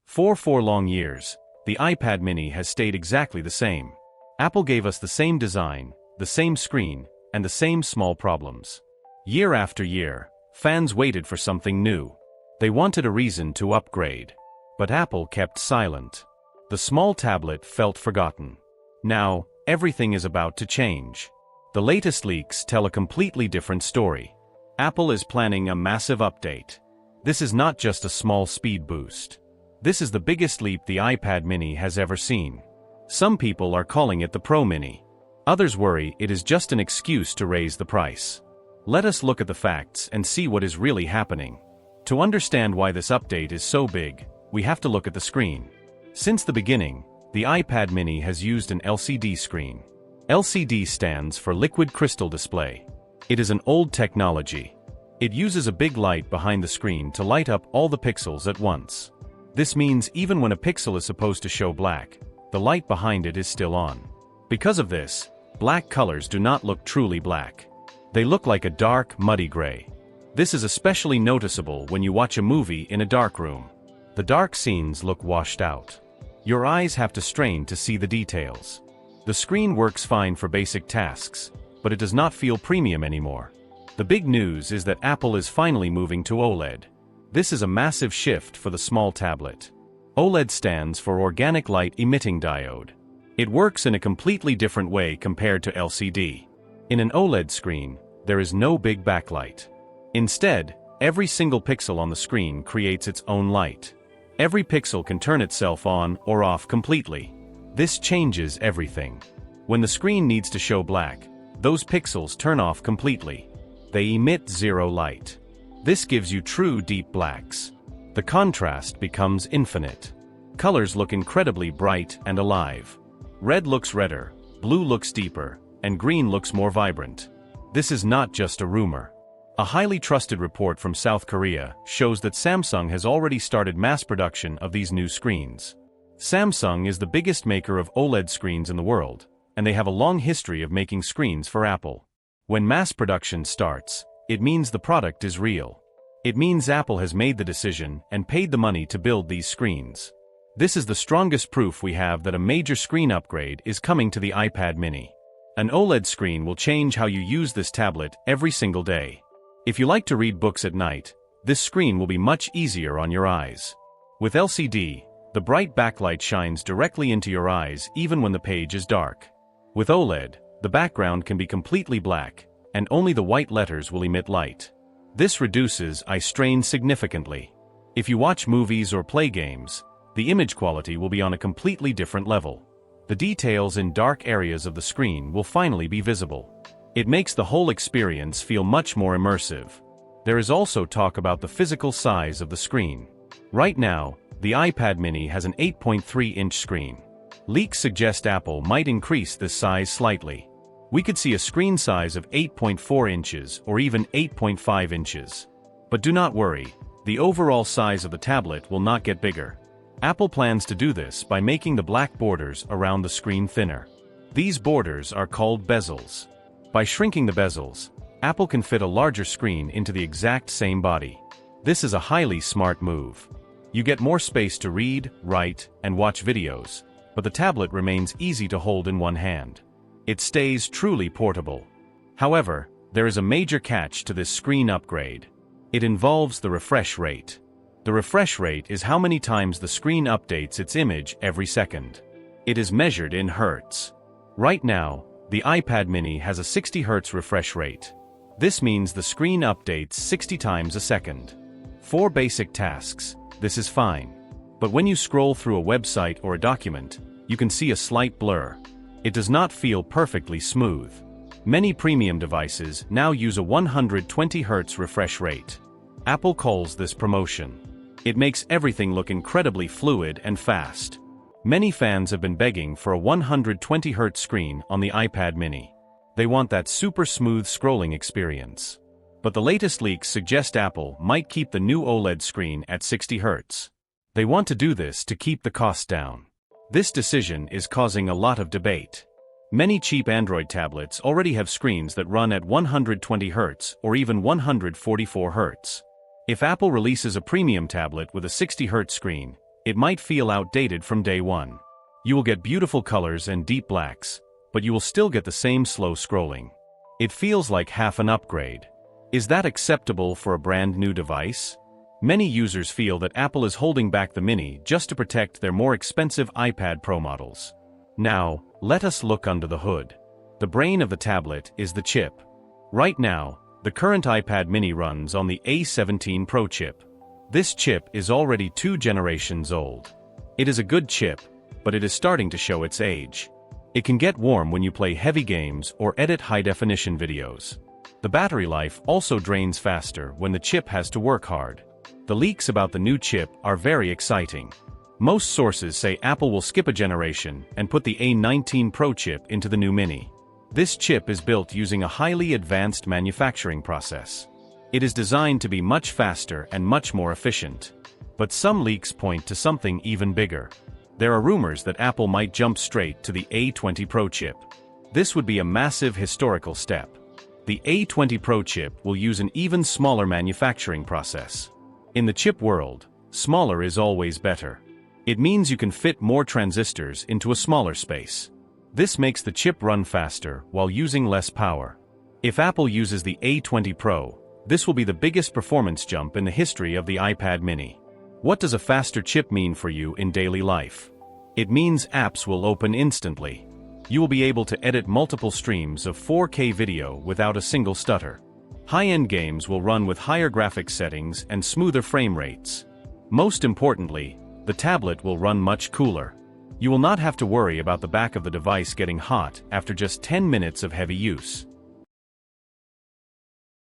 For 4 long years, the iPad mini has stayed exactly the same. Apple gave us the same design, the same screen, and the same small problems. Year after year, fans waited for something new. They wanted a reason to upgrade. But Apple kept silent. The small tablet felt forgotten. Now, everything is about to change. The latest leaks tell a completely different story. Apple is planning a massive update. This is not just a small speed boost. This is the biggest leap the iPad mini has ever seen. Some people are calling it the Pro Mini. Others worry it is just an excuse to raise the price. Let us look at the facts and see what is really happening. To understand why this update is so big, we have to look at the screen. Since the beginning, the iPad mini has used an LCD screen. LCD stands for liquid crystal display. It is an old technology. It uses a big light behind the screen to light up all the pixels at once. This means even when a pixel is supposed to show black, the light behind it is still on. Because of this, black colors do not look truly black. They look like a dark, muddy gray. This is especially noticeable when you watch a movie in a dark room. The dark scenes look washed out. Your eyes have to strain to see the details. The screen works fine for basic tasks, but it does not feel premium anymore. The big news is that Apple is finally moving to OLED. This is a massive shift for the small tablet. OLED stands for Organic Light Emitting Diode. It works in a completely different way compared to LCD. In an OLED screen, there is no big backlight. Instead, every single pixel on the screen creates its own light. Every pixel can turn itself on or off completely. This changes everything. When the screen needs to show black, those pixels turn off completely. They emit zero light. This gives you true deep blacks. The contrast becomes infinite. Colors look incredibly bright and alive. Red looks redder, blue looks deeper, and green looks more vibrant. This is not just a rumor. A highly trusted report from South Korea shows that Samsung has already started mass production of these new screens. Samsung is the biggest maker of OLED screens in the world, and they have a long history of making screens for Apple. When mass production starts, it means the product is real. It means Apple has made the decision and paid the money to build these screens. This is the strongest proof we have that a major screen upgrade is coming to the iPad mini. An OLED screen will change how you use this tablet every single day. If you like to read books at night, this screen will be much easier on your eyes. With LCD, the bright backlight shines directly into your eyes even when the page is dark. With OLED, the background can be completely black, and only the white letters will emit light. This reduces eye strain significantly. If you watch movies or play games, the image quality will be on a completely different level. The details in dark areas of the screen will finally be visible. It makes the whole experience feel much more immersive. There is also talk about the physical size of the screen. Right now, the iPad mini has an 8.3-inch screen. Leaks suggest Apple might increase this size slightly. We could see a screen size of 8.4 inches or even 8.5 inches. But do not worry, the overall size of the tablet will not get bigger. Apple plans to do this by making the black borders around the screen thinner. These borders are called bezels. By shrinking the bezels, Apple can fit a larger screen into the exact same body. This is a highly smart move. You get more space to read, write, and watch videos, but the tablet remains easy to hold in one hand. It stays truly portable. However, there is a major catch to this screen upgrade. It involves the refresh rate. The refresh rate is how many times the screen updates its image every second. It is measured in hertz. Right now, the iPad mini has a 60 Hz refresh rate. This means the screen updates 60 times a second. For basic tasks, this is fine. But when you scroll through a website or a document, you can see a slight blur. It does not feel perfectly smooth. Many premium devices now use a 120 Hz refresh rate. Apple calls this promotion. It makes everything look incredibly fluid and fast. Many fans have been begging for a 120 Hz screen on the iPad mini. They want that super smooth scrolling experience. But the latest leaks suggest Apple might keep the new OLED screen at 60 Hz. They want to do this to keep the cost down. This decision is causing a lot of debate. Many cheap Android tablets already have screens that run at 120 Hz or even 144 Hz. If Apple releases a premium tablet with a 60 Hz screen, It might feel outdated from day one. You will get beautiful colors and deep blacks, but you will still get the same slow scrolling. It feels like half an upgrade. Is that acceptable for a brand new device? Many users feel that Apple is holding back the Mini just to protect their more expensive iPad Pro models. Now, let us look under the hood. The brain of the tablet is the chip. Right now, the current iPad Mini runs on the A17 Pro chip. This chip is already 2 generations old. It is a good chip, but it is starting to show its age. It can get warm when you play heavy games or edit high-definition videos. The battery life also drains faster when the chip has to work hard. The leaks about the new chip are very exciting. Most sources say Apple will skip a generation and put the A19 Pro chip into the new Mini. This chip is built using a highly advanced manufacturing process. It is designed to be much faster and much more efficient. But some leaks point to something even bigger. There are rumors that Apple might jump straight to the A20 Pro chip. This would be a massive historical step. The A20 Pro chip will use an even smaller manufacturing process. In the chip world, smaller is always better. It means you can fit more transistors into a smaller space. This makes the chip run faster while using less power. If Apple uses the A20 Pro, this will be the biggest performance jump in the history of the iPad Mini. What does a faster chip mean for you in daily life? It means apps will open instantly. You will be able to edit multiple streams of 4K video without a single stutter. High-end games will run with higher graphics settings and smoother frame rates. Most importantly, the tablet will run much cooler. You will not have to worry about the back of the device getting hot after just 10 minutes of heavy use.